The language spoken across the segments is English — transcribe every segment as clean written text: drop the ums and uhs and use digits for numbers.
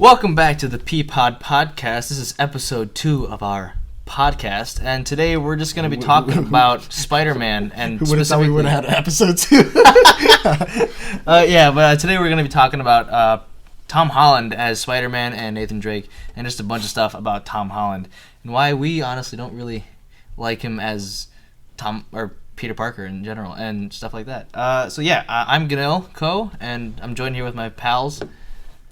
Welcome back to the PeaPod Podcast. This is episode 2 of our podcast, and today we're just going to be talking about Spider-Man. And who would have thought we would have had episode 2? But today we're going to be talking about Tom Holland as Spider-Man and Nathan Drake, and just a bunch of stuff about Tom Holland and why we honestly don't really like him as Tom or Peter Parker in general and stuff like that. I'm Ganil Ko, and I'm joined here with my pals.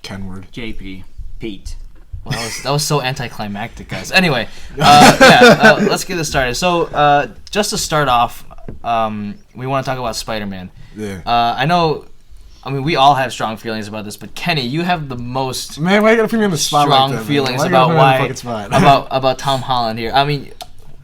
Kenward. JP. Pete. Well, that was so anticlimactic, guys. Anyway, let's get this started. So, just to start off, we want to talk about Spider-Man. Yeah. We all have strong feelings about this, but Kenny, you have the most man, why you gotta put me on the spot strong like that, feelings about about Tom Holland here. I mean,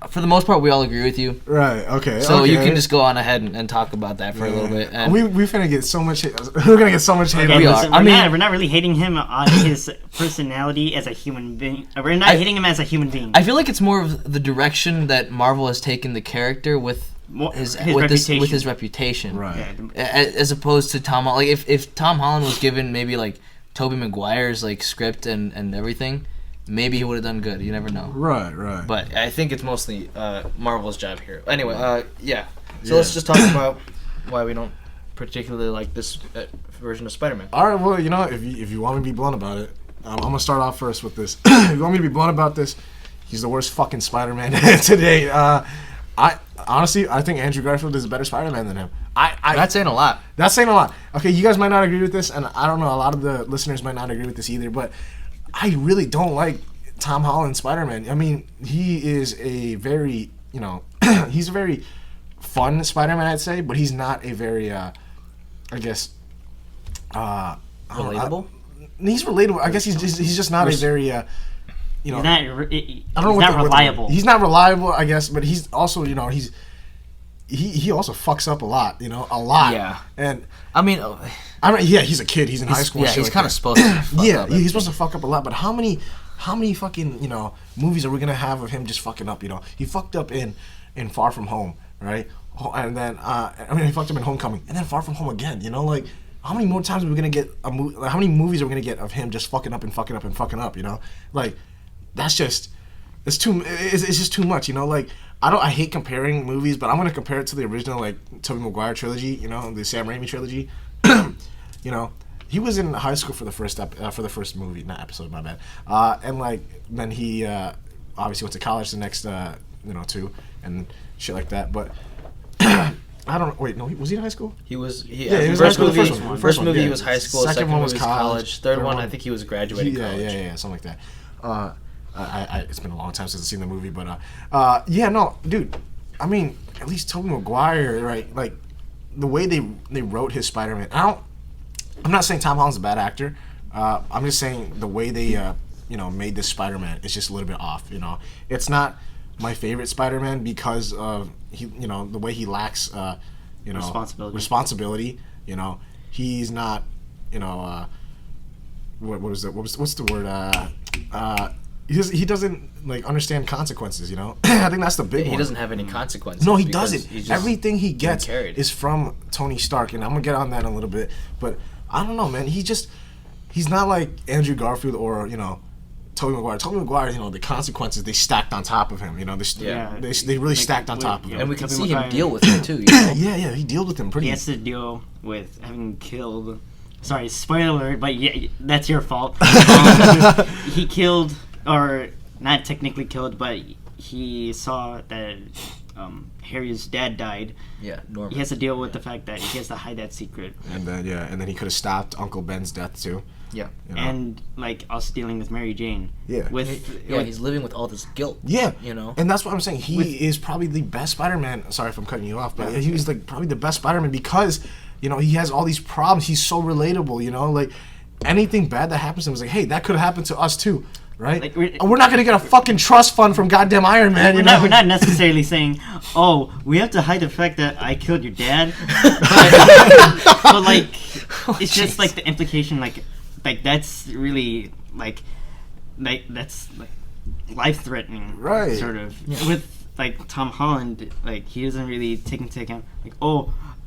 for the most part, we all agree with you. Right. Okay. So you can just go on ahead and talk about that for a little bit. And we finna get so much hate. We're gonna get so much hate. We are. We're not really hating him on his personality as a human being. We're not hating him as a human being. I feel like it's more of the direction that Marvel has taken the character with his reputation, right? Yeah. As opposed to Tom Holland. Like if Tom Holland was given maybe like Tobey Maguire's like script and everything, maybe he would have done good. You never know. Right. But I think it's mostly Marvel's job here. Anyway, So let's just talk about why we don't particularly like this version of Spider-Man. All right. Well, if you want me to be blunt about it, I'm gonna start off first with this. If you want me to be blunt about this, he's the worst fucking Spider-Man today. I think Andrew Garfield is a better Spider-Man than him. That's saying a lot. That's saying a lot. Okay, you guys might not agree with this, and I don't know, a lot of the listeners might not agree with this either, but I really don't like Tom Holland Spider-Man. I mean, he is a very, he's a very fun Spider-Man, I'd say, but he's not a very, relatable. He's relatable. I guess he's just not a very, he's not reliable. He's not reliable, I guess, but he's also, he also fucks up a lot, a lot. Yeah. And he's a kid. He's in high school. Yeah, he's kind of supposed to. He's supposed to fuck up a lot. But how many fucking movies are we gonna have of him just fucking up? He fucked up in Far From Home, right? And then he fucked up in Homecoming, and then Far From Home again. How many more times are we gonna get how many movies are we gonna get of him just fucking up and fucking up and fucking up? It's just too much. I hate comparing movies, but I'm gonna compare it to the original Tobey Maguire trilogy. The Sam Raimi trilogy. He was in high school for the first movie, not episode, my bad. Then he obviously went to college the next 2 and shit like that. But I don't. Wait, no, was he in high school? He was. He was in high school. First movie he was high school. Second one was college. Third one I think he was graduating college. Yeah, something like that. It's been a long time since I've seen the movie, but dude. I mean, at least Tobey Maguire, right? Like the way they wrote his Spider-Man. I'm not saying Tom Holland's a bad actor. I'm just saying the way they made this Spider-Man is just a little bit off. It's not my favorite Spider-Man because of the way he lacks responsibility. He's not what's the word he doesn't understand consequences. I think that's the big one. He doesn't have any consequences. No, he doesn't. Everything he gets is from Tony Stark, and I'm gonna get on that in a little bit. But I don't know, man. He's not like Andrew Garfield or Tobey Maguire. Tobey Maguire, the consequences they stacked on top of him. They really stacked on top of him. And we can see him deal with it too. Yeah, he dealt with him pretty. He has to deal with having killed. Sorry, spoiler alert, but yeah, that's your fault. He killed, or not technically killed, but he saw that Harry's dad died. Yeah, Norman. He has to deal with the fact that he has to hide that secret. And then he could have stopped Uncle Ben's death too. Yeah. And also dealing with Mary Jane. Yeah. He's living with all this guilt. Yeah. And that's what I'm saying. He is probably the best Spider-Man. Sorry if I'm cutting you off, but he was probably the best Spider-Man because he has all these problems. He's so relatable. Anything bad that happens to him is hey, that could have happened to us too. Right? We're not going to get a fucking trust fund from goddamn Iron Man. We're not necessarily saying, we have to hide the fact that I killed your dad. But it's just the implication, that's really, that's life-threatening. Right. Sort of. Yeah. With, Tom Holland, he doesn't really take into account,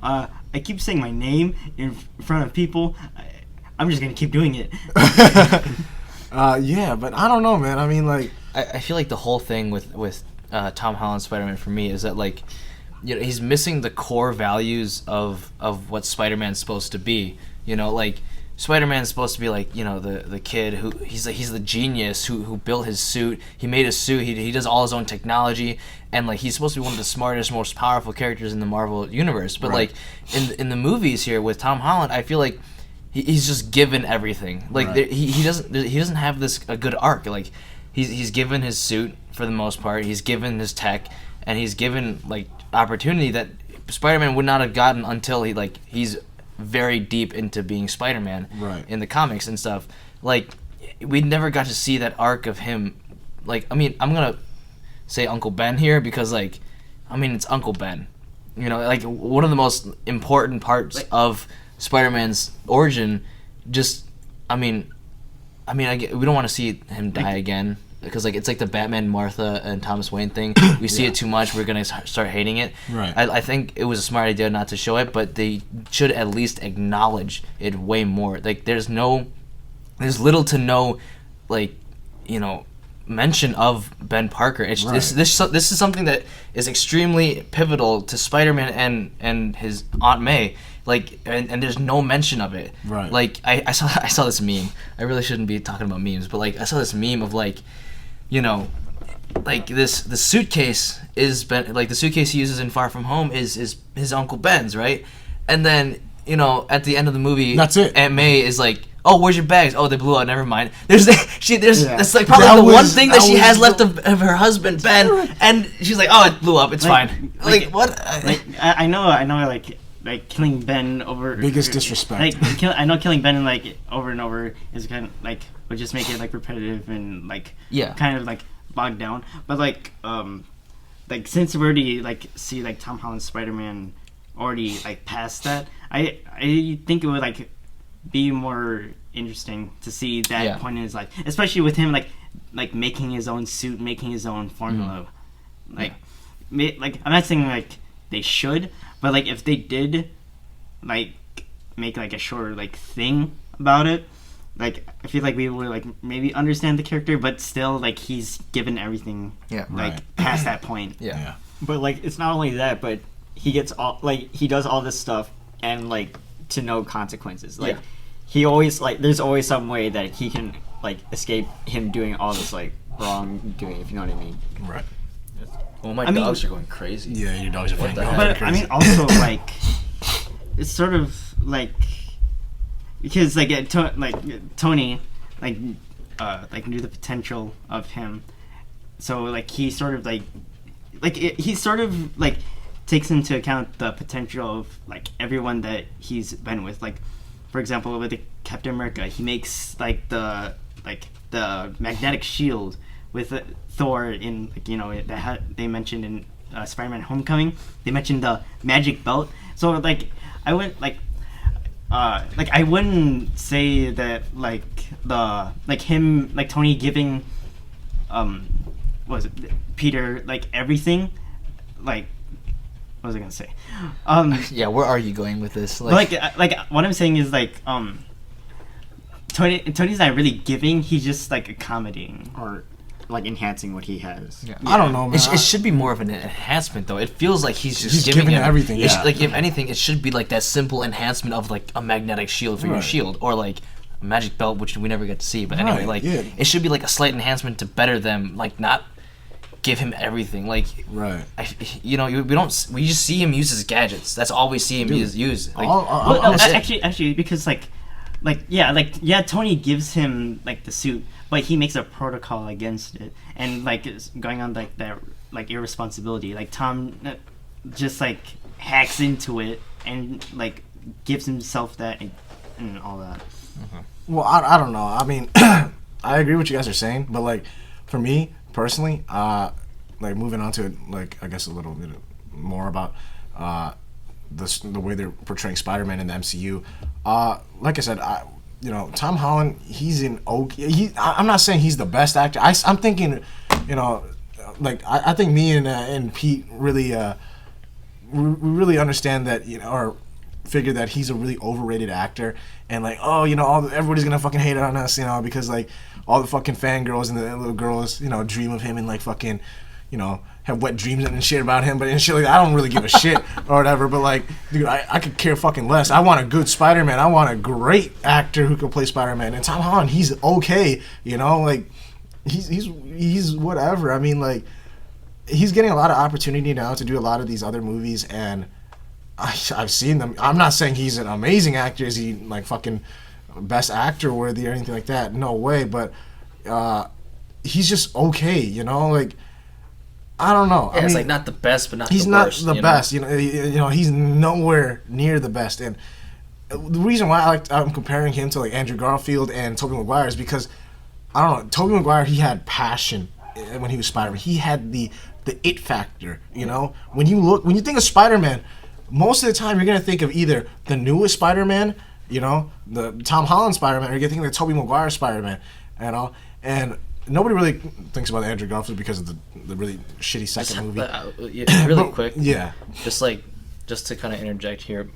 I keep saying my name in front of people. I'm just going to keep doing it. Yeah, but I don't know, man. I mean, like, I feel like the whole thing with Tom Holland Spider-Man for me is that, like, you know, he's missing the core values of what Spider-Man's supposed to be. You know, like, Spider-Man's supposed to be like, you know, the kid who he's the genius who built his suit. He made his suit. He does all his own technology, and like he's supposed to be one of the smartest, most powerful characters in the Marvel universe. But like in the movies here with Tom Holland, I feel like he's just given everything. Like he doesn't have a good arc. Like he's given his suit for the most part. He's given his tech, and he's given like opportunity that Spider-Man would not have gotten until he's very deep into being Spider-Man in the comics and stuff. Like, we never got to see that arc of him. Like, I mean, I'm gonna say Uncle Ben here because, like, I mean, it's Uncle Ben. You know, like, one of the most important parts of Spider-Man's origin. Just, I mean, we don't want to see him die again. Because like it's like the Batman Martha and Thomas Wayne thing. We see it too much, we're gonna start hating it. Right. I think it was a smart idea not to show it, but they should at least acknowledge it way more. Like there's little to no, like, you know, mention of Ben Parker. It's this is something that is extremely pivotal to Spider-Man and his Aunt May. Like, and there's no mention of it. Right. Like I saw this meme. I really shouldn't be talking about memes, but like I saw this meme of like, you know, like the suitcase is Ben, like the suitcase he uses in Far From Home is his Uncle Ben's, right? And then, you know, at the end of the movie, that's it. Aunt May is like, "Oh, where's your bags? Oh, they blew out. Never mind." That's like probably the one thing that she has left of her husband Ben, and she's like, "Oh, it blew up. It's fine." Like what? Like I know, like killing Ben over biggest disrespect. Like I know killing Ben like over and over is kind of like would just make it like repetitive and like kind of like bogged down. But like since we already like see like Tom Holland's Spider-Man already like past that, I think it would like be more interesting to see that point in his life, especially with him like making his own suit, making his own formula. Like I'm not saying like they should. But like if they did like make like a short like thing about it, like I feel like we would like maybe understand the character, but still like he's given everything past that point. Yeah. But like it's not only that, but he gets all like he does all this stuff and like to no consequences. Like he always like there's always some way that he can like escape him doing all this like wrongdoing, if you know what I mean. Right. Well, my dogs are going crazy. Yeah, your dogs are going crazy. But I mean, also like it's sort of like because like Tony like knew the potential of him, so like he sort of he sort of like takes into account the potential of like everyone that he's been with. Like for example, with the Captain America, he makes like the magnetic shield with Thor in like, you know, they mentioned in Spider-Man Homecoming. They mentioned the magic belt. So like I wouldn't like I wouldn't say that like the like him like Tony giving what was it, Peter like everything, like what was I gonna say? Yeah, where are you going with this? Like what I'm saying is like Tony's not really giving. He's just like accommodating or like enhancing what he has. Yeah. I don't know, man. It should be more of an enhancement, though. It feels like he's just giving everything. Yeah. Like if anything, it should be like that simple enhancement of like a magnetic shield for your shield, or like a magic belt, which we never get to see. But anyway, like it should be like a slight enhancement to better them, like not give him everything. Like we just see him use his gadgets. That's all we see him use. Like, actually, because Tony gives him like the suit, but he makes a protocol against it, and like it's going on like that like irresponsibility. Like Tom just like hacks into it and like gives himself that and all that. Mm-hmm. Well, I don't know. I mean, I agree with what you guys are saying, but like for me personally, like moving on to like I guess a little bit more about the way they're portraying Spider-Man in the MCU. Like I said, Tom Holland, he's in okay. I'm not saying he's the best actor. I'm thinking, like I think me and Pete really we really understand that, or figured that he's a really overrated actor, and like, oh, you know, everybody's gonna fucking hate on us, you know, because like all the fucking fangirls and the little girls, you know, dream of him and like fucking, you know, have wet dreams and shit about him, but and shit like I don't really give a shit or whatever. But like, dude, I could care fucking less. I want a good Spider-Man. I want a great actor who can play Spider-Man. And Tom Holland, he's okay, you know, like he's whatever. I mean, like, he's getting a lot of opportunity now to do a lot of these other movies, and I've seen them. I'm not saying he's an amazing actor. Is he like fucking best actor worthy or anything like that? No way. But he's just okay, you know, like. I don't know. Yeah, I mean, it's like not the best, but not he's the worst. He's not the best. You know, he's nowhere near the best. And the reason why I'm comparing him to like Andrew Garfield and Tobey Maguire is because I don't know. Tobey Maguire, he had passion when he was Spider-Man. He had the it factor. You know, when you think of Spider-Man, most of the time you're gonna think of either the newest Spider-Man, you know, the Tom Holland Spider-Man, or you're gonna think of the Tobey Maguire Spider-Man, you know, and nobody really thinks about Andrew Garfield because of the really shitty second movie. Really quick. Yeah. Just to kind of interject here,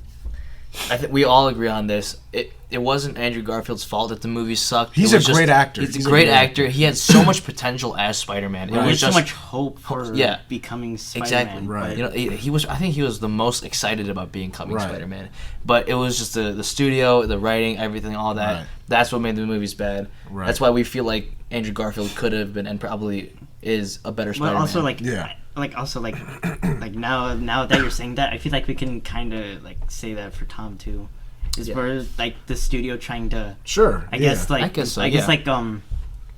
I think we all agree on this. It wasn't Andrew Garfield's fault that the movie sucked. He's a great actor. He's a great actor. He had so much potential as Spider-Man. Right. It was so much hope for becoming Spider-Man. Exactly. Right. You know, he was. I think he was the most excited about becoming Spider-Man. But it was just the studio, the writing, everything, all that. Right. That's what made the movies bad. Right. That's why we feel like Andrew Garfield could have been and probably is a better Spider-Man. But also like now that you're saying that, I feel like we can kind of like say that for Tom too. Is for like the studio trying to I guess But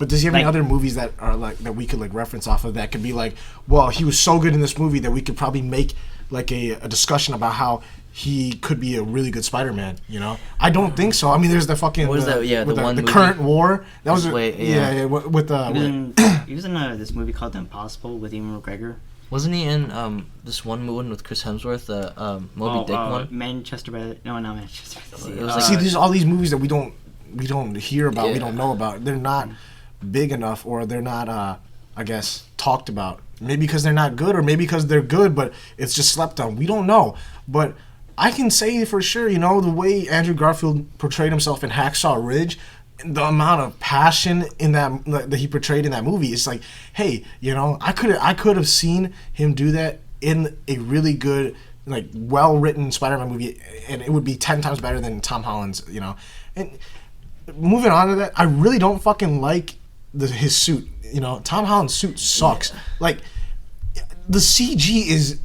does he have any other movies that are like that we could like reference off of that could be like, well, he was so good in this movie that we could probably make like a discussion about how he could be a really good Spider-Man, you know? I don't think so. I mean, there's the fucking the current war. That was with he was in this movie called The Impossible with Ewan McGregor. Wasn't he in this one one with Chris Hemsworth, Moby Dick one? Manchester by the... No, not Manchester by the Sea. See, there's all these movies that we don't hear about, we don't know about. They're not big enough, or they're not, I guess, talked about. Maybe because they're not good, or maybe because they're good, but it's just slept on. We don't know. But I can say for sure, you know, the way Andrew Garfield portrayed himself in Hacksaw Ridge, the amount of passion in that he portrayed in that movie, it's like, hey, you know, I could have seen him do that in a really good, like, well-written Spider-Man movie, and it would be 10 times better than Tom Holland's, you know. And moving on to that, I really don't fucking like his suit. You know, Tom Holland's suit sucks. Yeah. Like, the CG is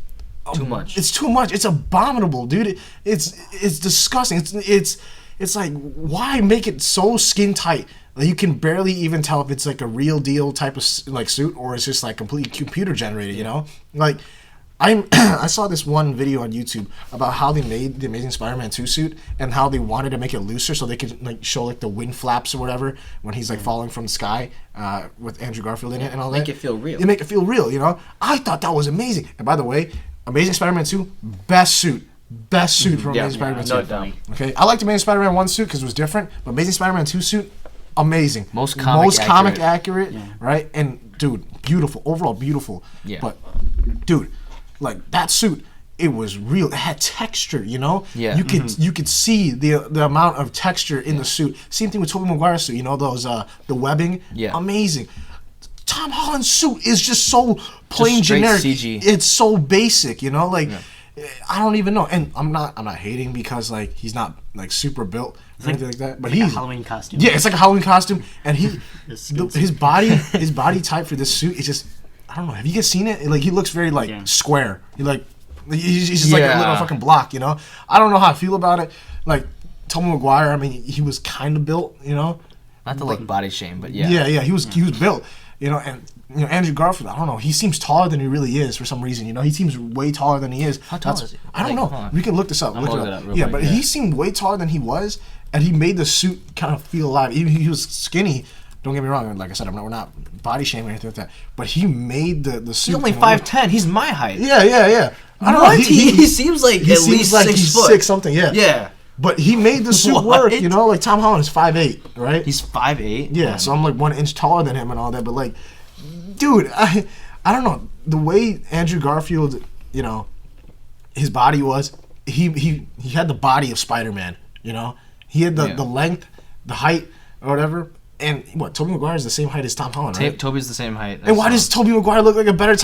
too much. It's too much. It's abominable, dude. It's disgusting. It's like, why make it so skin tight that you can barely even tell if it's like a real deal type of like suit or it's just like completely computer generated, you know? Like, I saw this one video on YouTube about how they made the Amazing Spider-Man 2 suit and how they wanted to make it looser so they could like show like the wind flaps or whatever when he's like falling from the sky with Andrew Garfield in it and all that. Make it feel real. You make it feel real, you know? I thought that was amazing. And by the way, Amazing Spider-Man 2, best suit from Amazing Spider-Man 2. No doubt. Okay, I liked Amazing Spider-Man 1 suit because it was different, but Amazing Spider-Man 2 suit, amazing. Most comic accurate, right? And dude, beautiful. Overall, beautiful. Yeah. But dude, like that suit, it was real. It had texture, you know? Yeah. You could see the amount of texture in the suit. Same thing with Tobey Maguire's suit, you know, those the webbing. Yeah. Amazing. Tom Holland's suit is just so plain just generic. CG. It's so basic, you know, like I don't even know. And I'm not hating because like he's not like super built or anything like that. But like he's a Halloween costume. Yeah, it's like a Halloween costume, and his body type for this suit is just, I don't know. Have you guys seen it? Like he looks very like square. He's just like a little fucking block, you know. I don't know how I feel about it. Like Tobey Maguire, I mean, he was kind of built, you know. Not to like body shame, but yeah. Yeah, he was built, you know, and you know Andrew Garfield, I don't know, he seems taller than he really is for some reason, you know. He seems way taller than he is. How tall is he? I don't know. We can look this up. Look it up real yeah, quick, but he seemed way taller than he was, and he made the suit kind of feel alive. Even he was skinny. Don't get me wrong. Like I said, we're not body shaming or anything like that. But he made the suit. He's only 5'10". He's my height. Yeah. I don't know. He seems like at least 6 foot. 6 something. Yeah. Yeah. But he made the suit work, you know? Like, Tom Holland is 5'8", right? He's 5'8"? Yeah, so I'm like 1 inch taller than him and all that. But, like, dude, I don't know. The way Andrew Garfield, you know, his body was, he had the body of Spider-Man. You know, he had the length, the height, or whatever. And what? Tobey Maguire is the same height as Tom Holland, right? Toby's the same height. And why does Tobey Maguire look like a better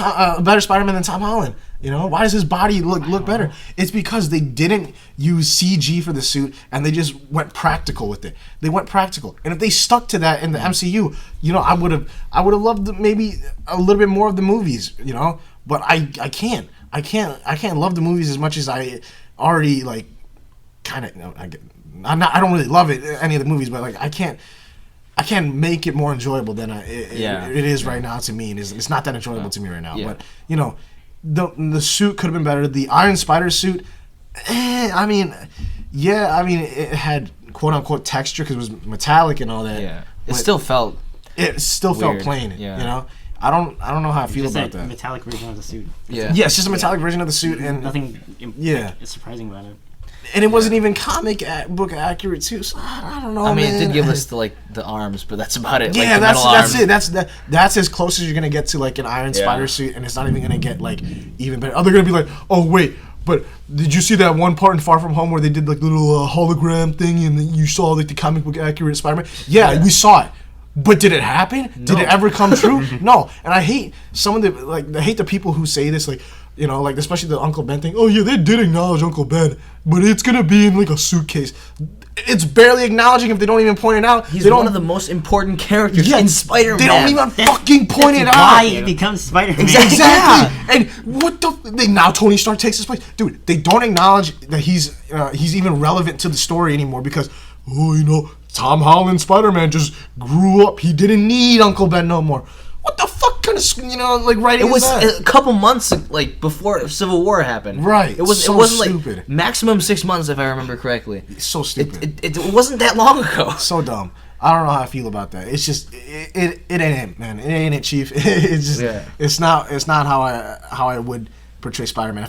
Spider-Man than Tom Holland? You know, why does his body look better? It's because they didn't use CG for the suit, and they just went practical with it. They went practical, and if they stuck to that in the MCU, you know, I would have loved maybe a little bit more of the movies, you know. But I can't love the movies as much as I already like. Kind of, you know, I don't really love it, any of the movies, but like I can't make it more enjoyable than it is right now to me. And it's not that enjoyable to me right now. But you know, the suit could have been better. The Iron Spider suit, I mean, it had quote unquote texture because it was metallic and all that. Yeah, it still felt plain. Yeah. You know, I don't know how I feel about that. Metallic version of the suit. Yeah, it's just a metallic version of the suit, and nothing. Is surprising about it. And it wasn't even comic book accurate too, so I don't know. I mean, man. it did give us the arms, but that's about it. Yeah, like, that's it. That's as close as you're gonna get to like an Iron Spider suit, and it's not even gonna get like even better. Oh, they're gonna be like, oh wait, but did you see that one part in Far From Home where they did like little hologram thing, and you saw like the comic book accurate Spider-Man? Yeah, we saw it. But did it happen? No. Did it ever come true? No. And I hate I hate the people who say this, like, you know, like especially the Uncle Ben thing. Oh yeah, they did acknowledge Uncle Ben, but it's gonna be in like a suitcase. It's barely acknowledging if they don't even point it out. He's one of the most important characters in Spider-Man. They don't even fucking point it out. Why he becomes Spider-Man? Exactly. Yeah. And what now Tony Stark takes his place. Dude, they don't acknowledge that he's even relevant to the story anymore because, oh, you know, Tom Holland Spider-Man just grew up. He didn't need Uncle Ben no more. What the fuck kind of, you know, like writing it was that? A couple months like before Civil War happened. Right. It wasn't stupid. Like maximum 6 months if I remember correctly. It's so stupid. It wasn't that long ago. So dumb. I don't know how I feel about that. It's just it ain't it, man. It ain't it, Chief. It's just it's not how I would portray Spider-Man.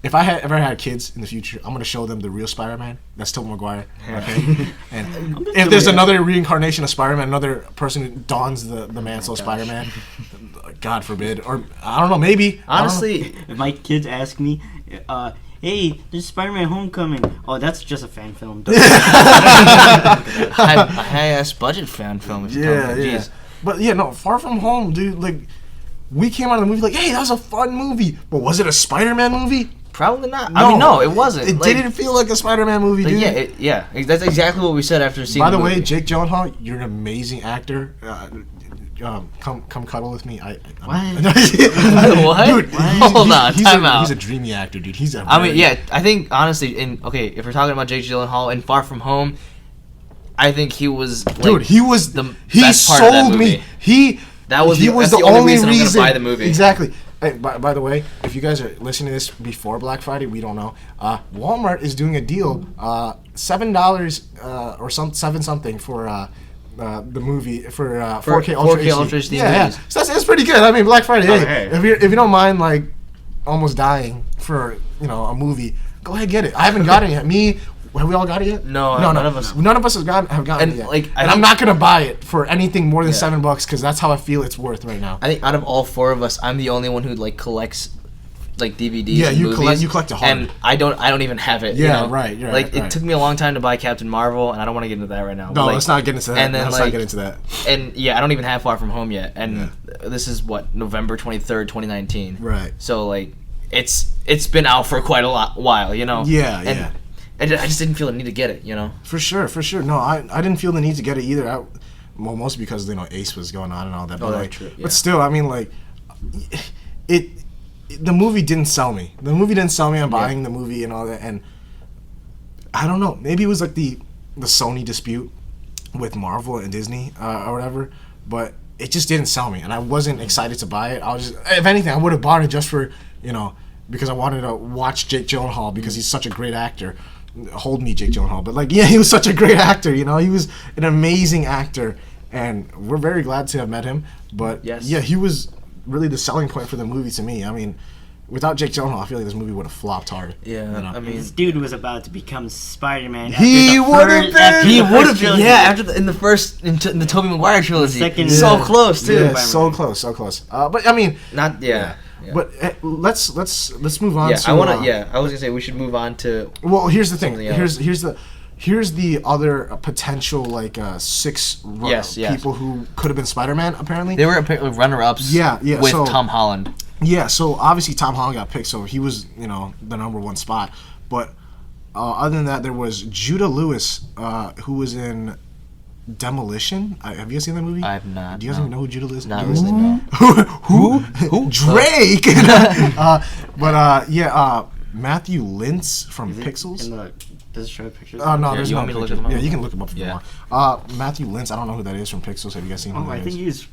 If I had ever had kids in the future, I'm gonna show them the real Spider-Man. That's Tobey Maguire. Okay. And if there's another reincarnation of Spider-Man, another person who dons the mantle of Spider-Man, God forbid, or I don't know, maybe. Honestly, if my kids ask me, hey, there's Spider-Man Homecoming. Oh, that's just a fan film. a high-ass budget fan film. Yeah. But yeah, no, Far From Home, dude. Like, we came out of the movie like, hey, that was a fun movie. But was it a Spider-Man movie? Probably not. No, I mean, no, it wasn't. It didn't feel like a Spider-Man movie, dude. Yeah, that's exactly what we said after seeing. By the way, movie. Jake Gyllenhaal, you're an amazing actor. Come cuddle with me. What? What? Dude, Hold on, time out. He's a dreamy actor, dude. I think honestly, if we're talking about Jake Gyllenhaal in Far From Home, I think he was. Like, dude, he was the he best part sold of that movie. me. He was the only reason I'm gonna buy the movie. Exactly. Hey, by the way, if you guys are listening to this before Black Friday, we don't know. Walmart is doing a deal, $7 or seven something for the movie for 4K Ultra HD. Yeah. So that's pretty good. I mean, Black Friday. Hey, if you don't mind like almost dying for a movie, go ahead and get it. I haven't gotten it yet. Have we all got it yet? No, none of us. None of us have gotten it yet. Like, and I'm not gonna buy it for anything more than $7 because that's how I feel it's worth right now. I think out of all four of us, I'm the only one who like collects like DVDs. Yeah, and movies, you collect a hard. And I don't even have it. Yeah, you know? right. It took me a long time to buy Captain Marvel, and I don't want to get into that right now. No, let's not get into that. And then let's not get into that. And yeah, I don't even have Far From Home yet, and this is November 23rd, 2019. Right. So like, it's been out for quite a while, you know. Yeah. And I just didn't feel the need to get it, you know. For sure. No, I didn't feel the need to get it either. Mostly because Ace was going on and all that. But that's true. Yeah. But still, I mean, like, the movie didn't sell me. The movie didn't sell me on buying the movie and all that. And I don't know. Maybe it was like the Sony dispute with Marvel and Disney or whatever. But it just didn't sell me, and I wasn't excited to buy it. I was just, if anything, I would have bought it just for because I wanted to watch Jake Gyllenhaal because he's such a great actor. Hold me, Jake Gyllenhaal. But like, yeah, he was such a great actor. He was an amazing actor, and we're very glad to have met him. But yeah, he was really the selling point for the movie to me. I mean, without Jake Gyllenhaal, I feel like this movie would have flopped hard. Yeah, I mean, this dude was about to become Spider-Man. He would have been. He would have been. Yeah, in the Tobey Maguire trilogy. Second, so close too. Yeah, so close. But I mean, not. Yeah. Yeah. But let's move on. Yeah, to, I want to. I was gonna say we should move on to. Well, here's the thing. Something Here's the other potential 6 people who could have been Spider-Man. Apparently, They were runner-ups. With Tom Holland. Yeah, so obviously Tom Holland got picked, so he was the number 1 spot. But other than that, there was Judah Lewis, who was in Demolition. Have you guys seen that movie? I have not. Do you guys even know who Judah Lewis is? Not really. No. Who? Drake. Matthew Lintz from Pixels. Does it show pictures? No, there's you no want me to look pictures. at them up? Yeah, you can look him up if you want. Matthew Lintz, I don't know who that is from Pixels. Have you guys seen him? I think he's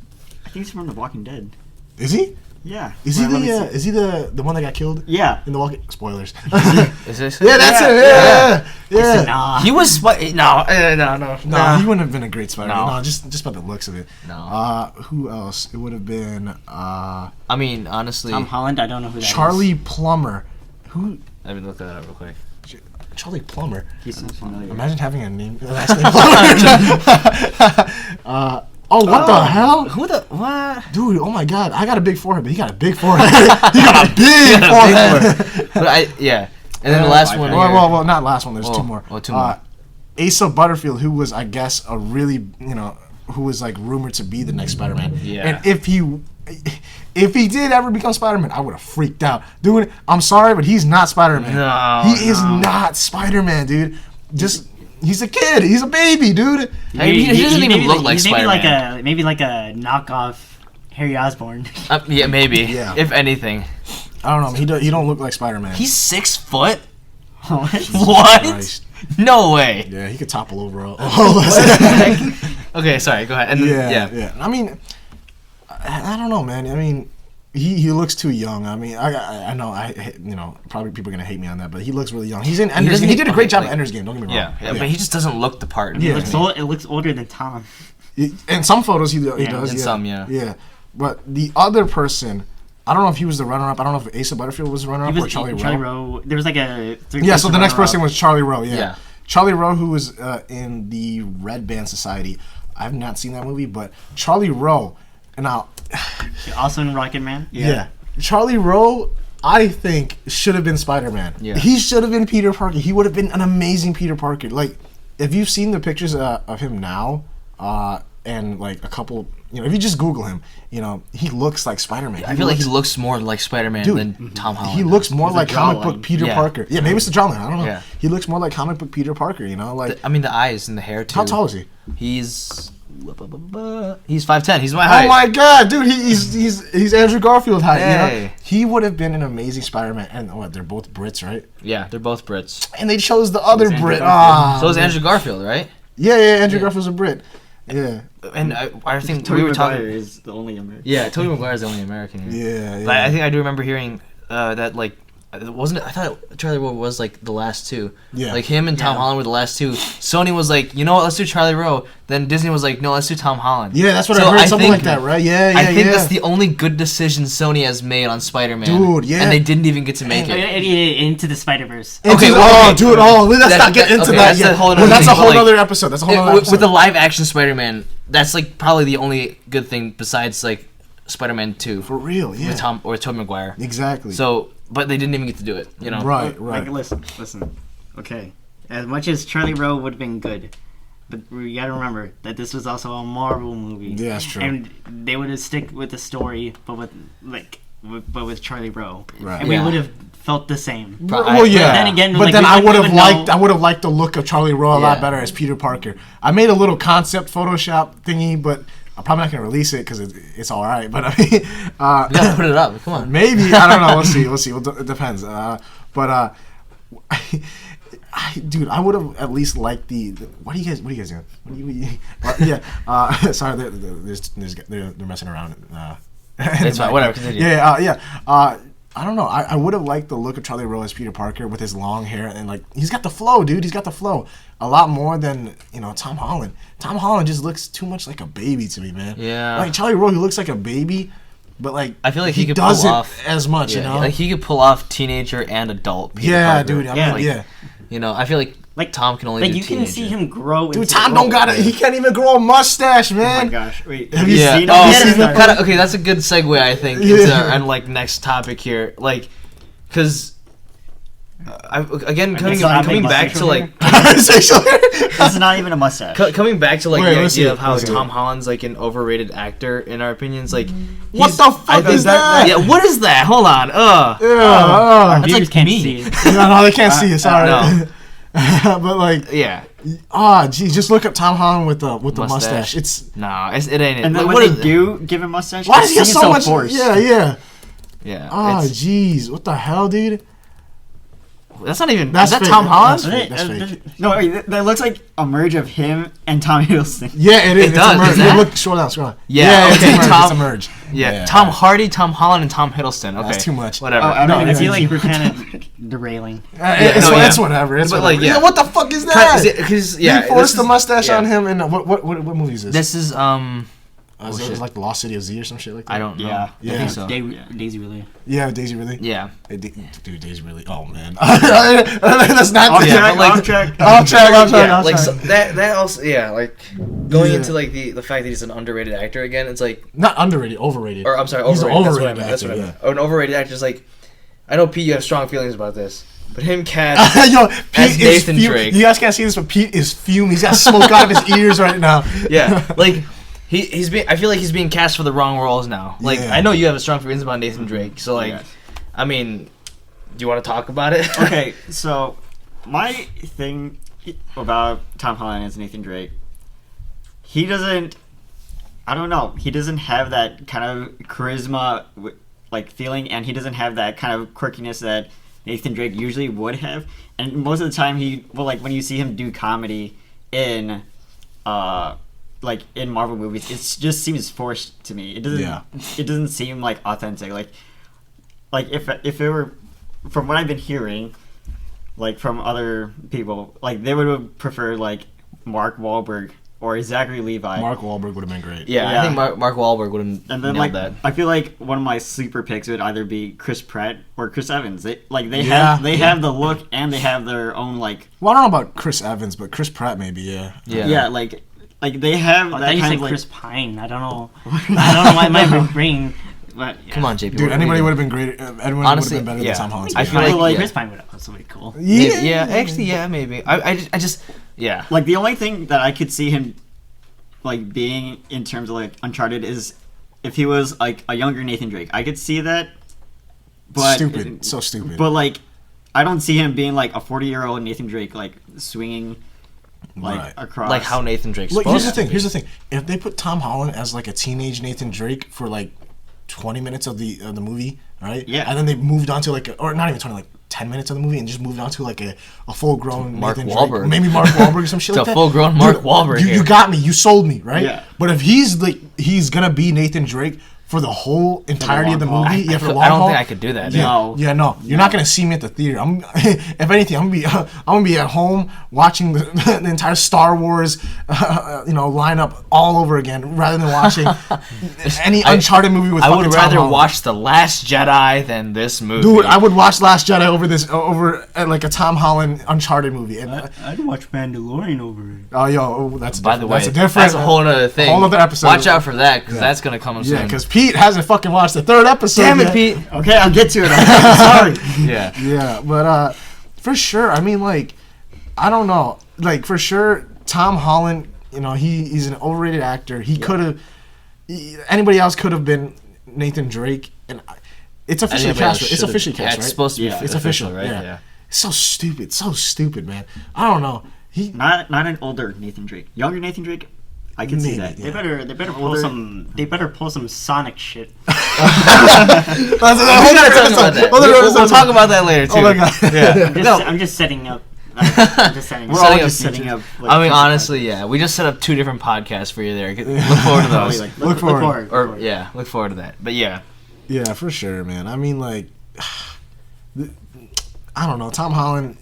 from The Walking Dead. Is he? Yeah. Is he the one that got killed? Yeah. In the Walking Spoilers. Is this? Yeah, that's it. Yeah. Nah. He was no, he wouldn't have been a great Spider-Man. No, just by the looks of it. No. Who else? It would have been. I mean, honestly, Tom Holland. I don't know who that is. Charlie Plummer. Who? Let me look that up real quick. Charlie Plummer. He sounds familiar. Imagine having a last name Plummer. What the hell? Who the what? Dude, oh my God! I got a big forehead, but he got a big forehead. He got a big forehead. But and then the last one. Well, not last one. There's 2 more. Oh, 2 more. Asa Butterfield, who was, I guess, a really, who was rumored to be the next Spider-Man. Yeah. And if he did ever become Spider-Man, I would have freaked out. Dude, I'm sorry, but he's not Spider-Man. He is not Spider-Man, dude. He's a kid. He's a baby, dude. He doesn't even look like Spider-Man. Maybe like a knockoff Harry Osborn. Yeah, maybe. Yeah. If anything. I don't know. He don't look like Spider-Man. He's 6 foot. What? What? Christ. No way. Yeah, he could topple over all. Okay, sorry. Go ahead. And yeah. I mean, I don't know, man. I mean, he looks too young. I mean, I know, probably people are gonna hate me on that, but he looks really young. He's in Ender's Game. He did a great job at Ender's Game. Don't get me wrong. Yeah, but he just doesn't look the part. Yeah. It looks older than Tom. In some photos, he does. In some, yeah. Yeah, but the other person, I don't know if he was the runner-up. I don't know if Asa Butterfield was the runner-up or Charlie Rowe. There was like a 3. Yeah, so the next person was Charlie Rowe. Yeah. Charlie Rowe, who was in the Red Band Society. I have not seen that movie, but Charlie Rowe, and now also in Rocket Man. Yeah. Charlie Rowe, I think, should have been Spider-Man. Yeah. He should have been Peter Parker. He would have been an amazing Peter Parker. Like, if you've seen the pictures of him now, and like a couple, if you just Google him, he looks like Spider-Man. I feel like he looks more like Spider-Man than Tom Holland. He looks more like comic book Peter Parker. Yeah, maybe it's the jawline. I don't know. Yeah. He looks more like comic book Peter Parker. Like, the eyes and the hair too. How tall is he? He's 5'10". He's my height. Oh my God, dude! He's Andrew Garfield height. Hey. He would have been an amazing Spider-Man. And they're both Brits, right? Yeah, they're both Brits. And they chose the other Brit. So is Andrew Garfield, right? Yeah. Andrew Garfield's a Brit. Yeah. And I think Tobey we were Maguire talking. is the only American. Yeah, Tobey Maguire is the only American here. Yeah. But I think I do remember hearing that wasn't it? I thought Charlie Rowe was the last 2. Yeah. Like him and Tom Holland were the last 2. Sony was like, you know what? Let's do Charlie Rowe. Then Disney was like, no, let's do Tom Holland. Yeah, that's what I heard. Something like that, right? Yeah. I think that's the only good decision Sony has made on Spider-Man. Dude, yeah. And they didn't even get to make it. Into the Spider-Verse. Okay, dude. Let's not get into that yet. That's a whole other episode. That's a whole other episode. With the live-action Spider-Man, that's probably the only good thing besides Spider-Man 2. For real, yeah. With Tobey Maguire. Exactly. So, but they didn't even get to do it. Right. Like, listen. Okay, as much as Charlie Rowe would have been good, but we gotta remember that this was also a Marvel movie. Yeah, that's true. And they would have stick with the story, but with Charlie Rowe, right? And we would have felt the same. Well, yeah. But then again, I would have liked the look of Charlie Rowe a lot better as Peter Parker. I made a little concept Photoshop thingy, but I'm probably not gonna release it because it's all right. But I mean, you gotta put it up. Come on. Maybe, I don't know. We'll see. It depends. Dude, I would have at least liked the. What are you guys doing? Sorry, they're messing around. It's fine. Whatever. Continue. Yeah. I don't know. I would have liked the look of Charlie Rowe as Peter Parker with his long hair and he's got the flow, dude. He's got the flow a lot more than Tom Holland. Tom Holland just looks too much like a baby to me, man. Yeah. Charlie Rowe, he looks like a baby, but I feel like he could doesn't pull off as much. He could pull off teenager and adult Peter Parker. Dude. I feel like Like Tom can only like do you can teenager. see him grow. Dude, into Tom the don't role. got it. He can't even grow a mustache, Oh man. my gosh! Wait, Have you Yeah. seen Oh, him? see, kinda, okay, that's a good segue, I think, into our like next topic here. Like, because coming back to like It's not even a mustache. coming back to like Wait, the let's see idea it, of how let's see Tom it. Holland's like an overrated actor in our opinions. Like, What he's- the fuck I think is that? Yeah, what is that? Hold on. Yeah, That's Viewers like can't me. see it. no, they can't see it. Sorry. no. But like, Yeah. geez, just look up Tom Holland with the Mustache. mustache. It's No, it ain't it. And then Like, when what they is- do give him mustache, why it does he have seems so much? forced. Yeah. Yeah. Oh, it's- jeez, what the hell, dude? that's not even. That's is that fake. Tom Holland? That's fake. That's fake. No, wait, that looks like a merge of him and Tom Hiddleston. Yeah, it is. It's does, a merge. is that- Yeah, look, scroll down. Yeah, it's okay, a merge. Tom- It's a merge. Yeah. Tom Hardy, Tom Holland, and Tom Hiddleston. Okay. That's too much. Whatever. Oh, I No, mean, I feel yeah. like we're kind of derailing. It's, no, yeah. it's whatever. It's But, whatever. like, yeah. What the fuck is that? Because They forced the is- mustache yeah. on him. And what movie is this? This is Is it shit. like the Lost City of Z or some shit like that? I don't know. Yeah. I Yeah. think so. Daisy Ridley. Yeah, Daisy really. Yeah. Hey, dude, Daisy really. Oh man, that's not. Off Yeah, track, but, like- off track. I'll check. Yeah, like so that also like going Yeah. into like the fact that he's an underrated actor again. It's like, Not underrated, overrated. or I'm sorry, He's an overrated. overrated That's what I meant. actor, Oh, an overrated actor is like. I know Pete, you have strong feelings about this, but him cast Yo, as Pete is Nathan fume. Drake. You guys can't see this, but Pete is fuming. He's got smoke out of his ears right now. Yeah, like he's being. I feel like he's being cast for the wrong roles now. Like Yeah. I know you have a strong feelings about Nathan Drake, so like, Yes. I mean, do you want to talk about it? Okay, so my thing about Tom Holland as Nathan Drake, he doesn't. I don't know. He doesn't have that kind of charisma, like feeling, and he doesn't have that kind of quirkiness that Nathan Drake usually would have. And most of the time, like when you see him do comedy in, like in Marvel movies, it just seems forced to me. It doesn't. Yeah. It doesn't seem like authentic. Like if it were, from what I've been hearing, like from other people, like they would have preferred like Mark Wahlberg or Zachary Levi. Mark Wahlberg would have been great. Yeah, Yeah. I think Mark Wahlberg would have And then nailed like that. I feel like one of my sleeper picks would either be Chris Pratt or Chris Evans. They Yeah. have the look and they have their own like Well, I don't know about Chris Evans, but Chris Pratt maybe. Yeah. Yeah. like they have I that thought you kind said of like Chris Pine. I don't know. I don't know why my brain. But yeah. Come on, JP. Dude, what anybody are would we have been great. Anyone Honestly, would have been better yeah. than Tom Holland. I feel Chris like- yeah. Chris Pine would have also be cool. doing? Maybe, yeah, actually, yeah, maybe. I just, yeah. like the only thing that I could see him like being in terms of like Uncharted is if he was like a younger Nathan Drake. I could see that. But Stupid. So stupid. But like I don't see him being like a 40-year-old Nathan Drake like swinging like Right. across Like how Nathan Drake's Look, supposed here's the to thing. be. Here's the thing. If they put Tom Holland as like a teenage Nathan Drake for like 20 minutes of the movie, right? Yeah. And then they moved on to like, or not even 20, like 10 minutes of the movie, and just moved on to like a full grown Mark Nathan Wahlberg. Drake, maybe Mark Wahlberg or some shit To like that. full-grown Mark Wahlberg You here. got me. You sold me, right? Yeah. But if he's gonna be Nathan Drake for the whole entirety of the long haul. movie, yeah, for the long I don't haul, think I could do that. yeah, No. yeah, no. You're not gonna see me at the theater. If anything, I'm gonna be at home watching the entire Star Wars, lineup all over again, rather than watching any Uncharted movie with. I fucking would Tom rather Holland. watch The Last Jedi than this movie. Dude, I would watch Last Jedi over like a Tom Holland Uncharted movie. And, I'd watch Mandalorian over it. that's By the way, that's a different. that's a whole other thing. Whole other episode. Watch out for that, because that's gonna come soon. Yeah, because Pete hasn't fucking watched the third episode. Damn it, yet. Pete. Okay, I'll get to it. I'm sorry. Yeah. Yeah, but for sure, I mean, like, I don't know, like for sure, Tom Holland, he's an overrated actor. He could have, anybody else could have been Nathan Drake, and it's officially Anybody else cast. It's should've- officially yeah, cast, it's right? supposed to be. Yeah. It's official, right? yeah. Yeah. So stupid, man. I don't know. He Not an older Nathan Drake. Younger Nathan Drake, I can see Maybe, that. yeah. They better pull some. They better pull some Sonic shit. We gotta talk about that. We'll talk about that later too. Oh my God. Yeah. I'm just setting up. I'm just setting We're up. all Setting up just setting features. up. Like, I mean, future honestly, yeah. We just set up 2 different podcasts for you there. Look forward to podcasts. those. Like, Look forward. Or yeah, look forward to that. But yeah, Yeah, for sure, man. I mean, like, I don't know. Tom Holland,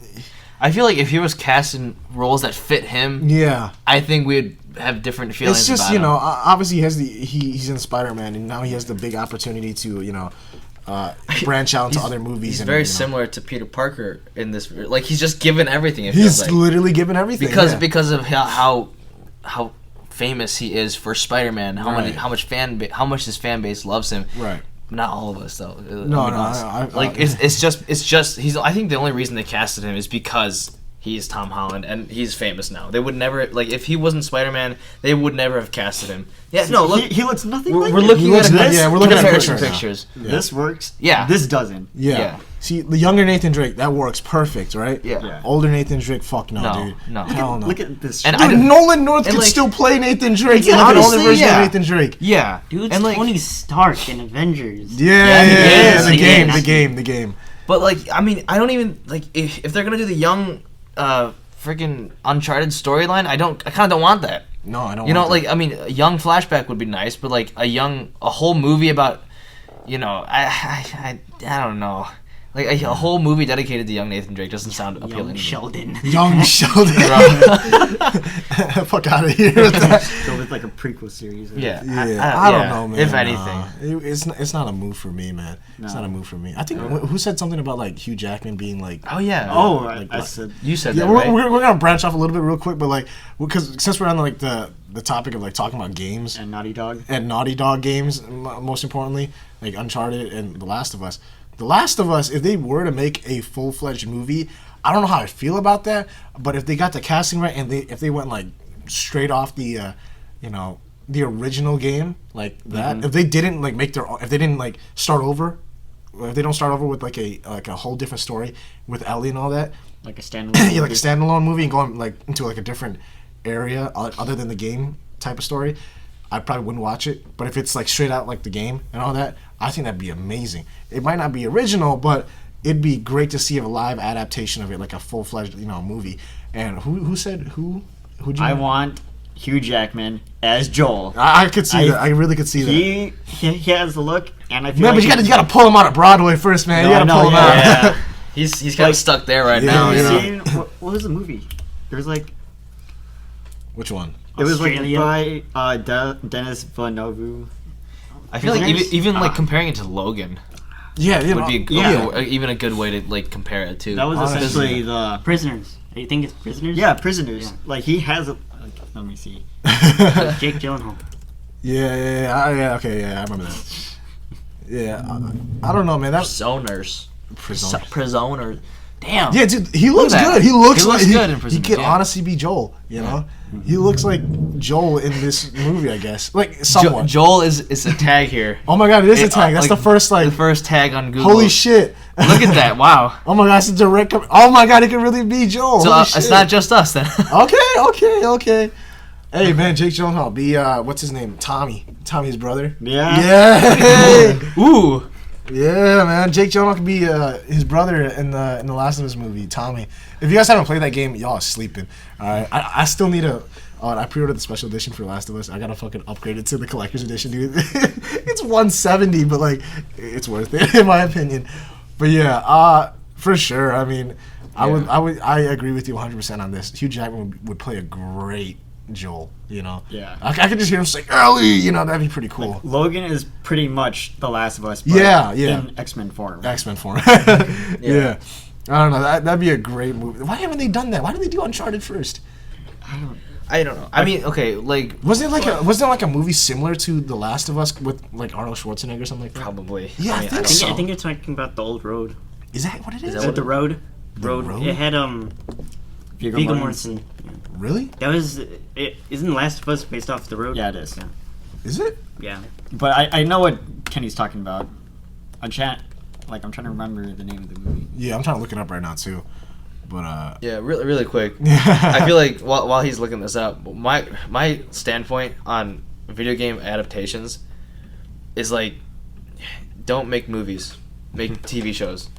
I feel like if he was cast in roles that fit him, yeah. I think we'd have different feelings. It's just, about him. obviously he has he's in Spider-Man, and now he has the big opportunity to, branch out into other movies. He's and, very similar to Peter Parker in this. Like he's just given everything. He's literally given everything because of how famous he is for Spider-Man. How much his fan base loves him. Right. Not all of us though. It's just he's. I think the only reason they casted him is because he's Tom Holland and he's famous now. They would never if he wasn't Spider-Man, they would never have casted him. Yeah, no, look, he looks nothing like. We're looking at this. Yeah, we're looking at comparison pictures. Yeah. This works. Yeah, this doesn't. Yeah. See, the younger Nathan Drake, that works perfect, right? Yeah. Older Nathan Drake, fuck no, dude. No. Hell no. Look at this. And Dude, Nolan North could still play Nathan Drake. Yeah, Like an older honestly, version yeah. of Nathan Drake. Yeah, Dude's and Tony Stark in Avengers. Yeah, he is. the game. But I mean, I don't even if they're gonna do the young, freaking Uncharted storyline. I kind of don't want that. No, I don't. You know, I mean, a young flashback would be nice, but a whole movie about, I don't know. Like a whole movie dedicated to young Nathan Drake doesn't sound appealing. Young Sheldon. Fuck out of here with that. Go with a prequel series. Yeah. I don't know, man. If anything, it's not a move for me, man. No. It's not a move for me. I think who said something about Hugh Jackman being oh yeah. Oh, I said you said that. Right? We're gonna branch off a little bit real quick, but because since we're on the topic of talking about games and Naughty Dog games, most importantly, Uncharted and The Last of Us. The Last of Us, if they were to make a full-fledged movie, I don't know how I feel about that, but if they got the casting right and if they went straight off the the original game that, if they didn't if they didn't start over, if they don't start over with a whole different story with Ellie and all that, like a standalone a standalone movie and going into a different area other than the game type of story, I probably wouldn't watch it. But if it's straight out the game and all that, I think that'd be amazing. It might not be original, but it'd be great to see a live adaptation of it, a full-fledged movie. And who said who'd you? I want Hugh Jackman as Joel. I could see that. I really could see that. He has the look, and I feel but you gotta pull him out of Broadway first, man. You gotta pull him out. Yeah. He's kind of stuck there right now. What was the movie? There was Which one? It was by Dennis Villeneuve. I feel even comparing it to Logan. Yeah, would be even a good way to compare it to. That was essentially the Prisoners. You think it's Prisoners? Yeah, Prisoners. Yeah. He has a. Let me see. Jake Gyllenhaal. Yeah. Okay, I remember that. Yeah, I don't know, man. That's Prisoners. Damn. Yeah, dude, he looks good. He looks good in Prisoners. He could honestly be Joel. You know, he looks like Joel in this movie. I guess somewhat. Joel is a tag here. Oh my god, it is a tag. That's the first tag on Google. Holy shit! Look at that! Wow. Oh my god, it's a direct. Oh my god, it can really be Joel. So it's not just us then. Okay. Hey man, Jake Gyllenhaal. Be what's his name? Tommy's brother. Yeah. Ooh. Yeah, man. Jake Gyllenhaal could be his brother in the Last of Us movie, Tommy. If you guys haven't played that game, y'all are sleeping. All right, I still need I pre-ordered the special edition for Last of Us. I gotta fucking upgrade it to the collector's edition, dude. It's $170, but it's worth it in my opinion. But yeah, for sure. I mean, I agree with you 100% on this. Hugh Jackman would play a great Joel, Yeah. I could just hear him say Ellie, that'd be pretty cool. Logan is pretty much The Last of Us, but in X-Men form. Yeah. I don't know. That'd be a great movie. Why haven't they done that? Why did they do Uncharted first? I don't know. I mean, okay, wasn't it a movie similar to The Last of Us with Arnold Schwarzenegger or something like that? Probably. Yeah, I think so. I think you're talking about The Old Road. Is that what it is? Is that The Road? Road? It had Viggo Mortensen. Really? That was it. Isn't Last of Us based off The Road? Yeah, it is. Yeah. Is it? Yeah. But I know what Kenny's talking about. I'm trying to remember the name of the movie. Yeah, I'm trying to look it up right now too. But yeah, really quick. I feel like while he's looking this up, my standpoint on video game adaptations is don't make movies, make TV shows.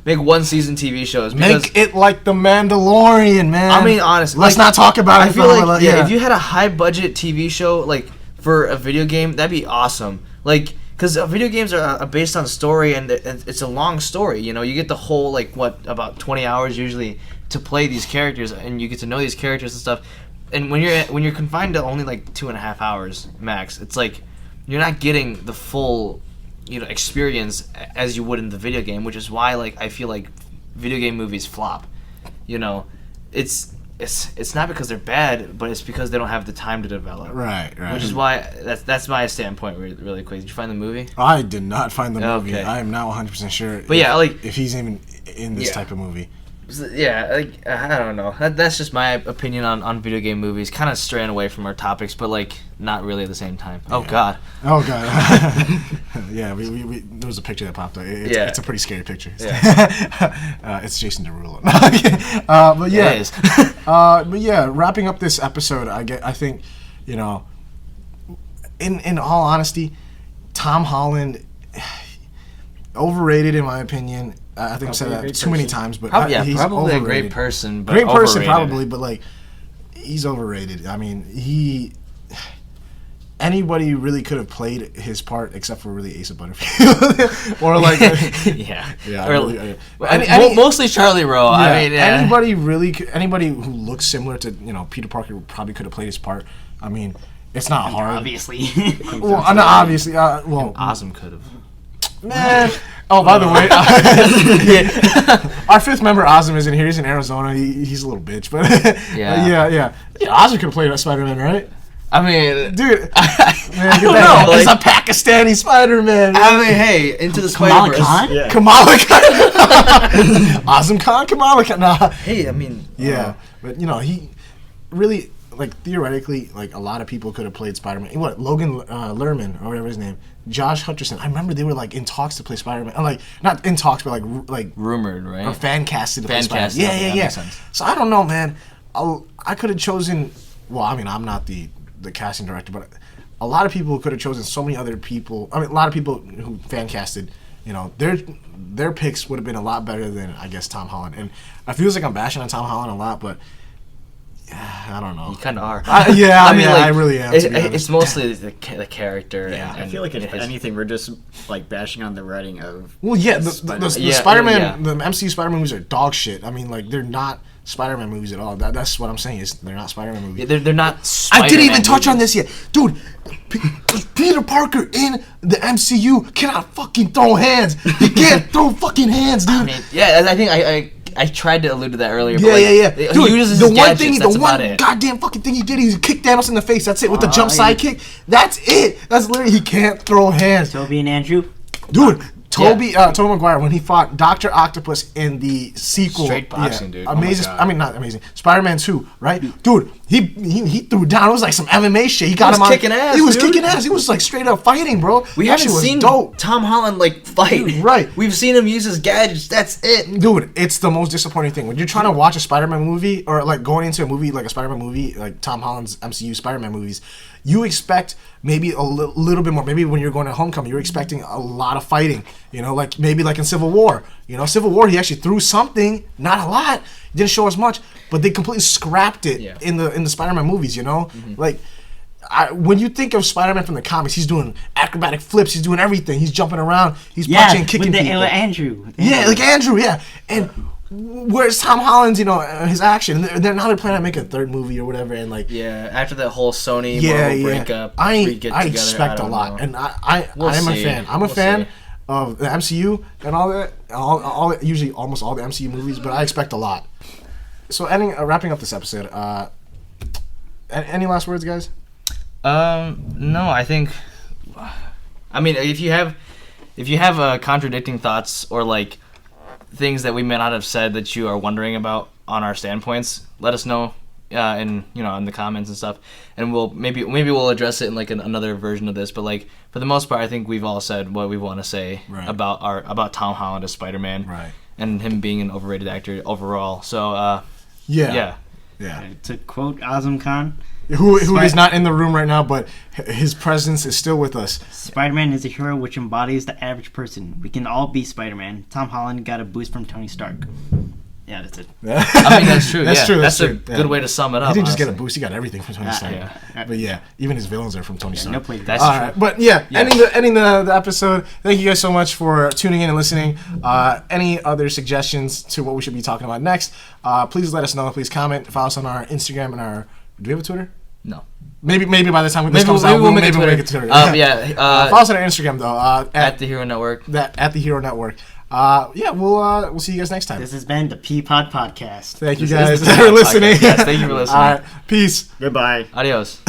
Make one season TV shows. Make it like The Mandalorian, man. I mean, honestly, let's not talk about it. I feel if you had a high budget TV show for a video game, that'd be awesome. Because video games are based on story, and it's a long story. You get the whole about 20 hours usually to play these characters, and you get to know these characters and stuff. And when you're confined to only 2.5 hours max, it's you're not getting the full experience as you would in the video game, which is why like I feel like video game movies flop. It's not because they're bad, but it's because they don't have the time to develop. Right. Which is why that's my standpoint. Really quick, did you find the movie? I did not find the movie. Okay. I am not 100% sure. But if he's even in this type of movie. Yeah, like I don't know. That's just my opinion on video game movies. Kind of straying away from our topics, but like not really at the same time. Oh God. Yeah, we there was a picture that popped up. It's a pretty scary picture. Yeah. It's Jason Derulo. But yeah, it is. But yeah, wrapping up this episode, I think, in all honesty, Tom Holland, overrated in my opinion. I think I've said that too many times, but he's probably overrated. a great person, but great person overrated. probably, but like he's overrated. I mean, anybody really could have played his part except for really Asa Butterfield, or like mostly Charlie Rowe. Yeah, I mean, anybody who looks similar to Peter Parker probably could have played his part. I mean, it's not hard. Obviously. Awesome could have. Man. Oh, by the way, our fifth member, Ozem, is in here. He's in Arizona. He's a little bitch, but yeah. Ozem could have played Spider-Man, right? I mean, dude, man, I don't know. It's a Pakistani Spider-Man. Man. I mean, hey, Into the Spider-Verse. Kamala Khan. Ozem Khan, Kamala Khan. Nah. Hey, I mean, yeah, but he really, like, theoretically, like, a lot of people could have played Spider-Man. What, Logan Lerman or whatever his name, Josh Hutcherson. I remember they were like in talks to play Spider-Man. Like, not in talks, but like rumored, right? Or fan casted to play Spider-Man. Yeah. So I don't know, man. I could have chosen. Well, I mean, I'm not the casting director, but a lot of people could have chosen so many other people. I mean, a lot of people who fan casted. Their picks would have been a lot better than, I guess, Tom Holland. And I feel like I'm bashing on Tom Holland a lot, but I don't know. You kind of are. I mean, I really am. It's mostly the character. Yeah, I feel like if anything, we're just like bashing on the writing of. Well, yeah, the Spider-Man, the MCU Spider-Man movies are dog shit. I mean, like, they're not Spider-Man movies at all. That's what I'm saying. Is they're not Spider-Man movies. Yeah, they're not. Spider-Man I didn't even touch movies. on this yet, dude. Peter Parker in the MCU cannot fucking throw hands. He can't throw fucking hands, dude. I mean, yeah, I think I tried to allude to that earlier. Yeah. Dude, Dude, he uses the his one gadgets, thing, that's the one about it. goddamn fucking thing he did, he kicked Thanos in the face. That's it, with the jump side kick. That's it. That's literally, he can't throw hands. Toby and Andrew. Dude, Tobey Maguire, when he fought Dr. Octopus in the sequel. Straight boxing, dude. Amazing. Oh my God. I mean, not amazing. Spider-Man 2, right? Dude, he threw down. It was like some MMA shit. He got him on. Kicking ass, he was dude. kicking ass. He was like straight up fighting, bro. We That haven't shit was seen dope. Tom Holland like fight. Right. We've seen him use his gadgets. That's it. Dude, it's the most disappointing thing. When you're trying to watch a Spider-Man movie, or like going into a movie like a Spider-Man movie, like Tom Holland's MCU Spider-Man movies, you expect maybe a little bit more. Maybe when you're going to Homecoming, you're expecting a lot of fighting. Like maybe like in Civil War. Civil War, he actually threw something, not a lot. Didn't show us much, but they completely scrapped it in the Spider-Man movies. Mm-hmm. Like. When you think of Spider-Man from the comics, he's doing acrobatic flips. He's doing everything. He's jumping around. He's punching, kicking people. Andrew. Yeah, like Andrew. Yeah, and where's Tom Holland's? His action. They're planning on making a third movie or whatever. And like, after that whole Sony Marvel breakup, I expect a lot, and I am a fan. I'm a fan of the MCU and all that. Usually almost all the MCU movies, but I expect a lot. So, wrapping up this episode. Any last words, guys? No, I think. I mean, if you have contradicting thoughts or like things that we may not have said that you are wondering about on our standpoints, let us know in the comments and stuff, and we'll maybe we'll address it in like another version of this. But like for the most part, I think we've all said what we want to say about Tom Holland as Spider-Man, right, and him being an overrated actor overall. So yeah. To quote Azam Khan. Who is not in the room right now, but his presence is still with us. Spider-Man is a hero which embodies the average person. We can all be Spider-Man. Tom Holland got a boost from Tony Stark. Yeah, that's it. I mean, that's true. That's true. That's a good way to sum it up. He didn't just honestly. get a boost; he got everything from Tony Stark. But even his villains are from Tony Stark. No, that's all true. right, but ending the episode. Thank you guys so much for tuning in and listening. Any other suggestions to what we should be talking about next? Please let us know. Please comment. Follow us on our Instagram and our. Do we have a Twitter? No. Maybe by the time this comes out, we'll make it Twitter. Follow us on our Instagram though. At the Hero Network. At the Hero Network. We'll see you guys next time. This has been the PeaPod Podcast. Thank you guys for listening. Yes, thank you for listening. All right, peace. Goodbye. Adios.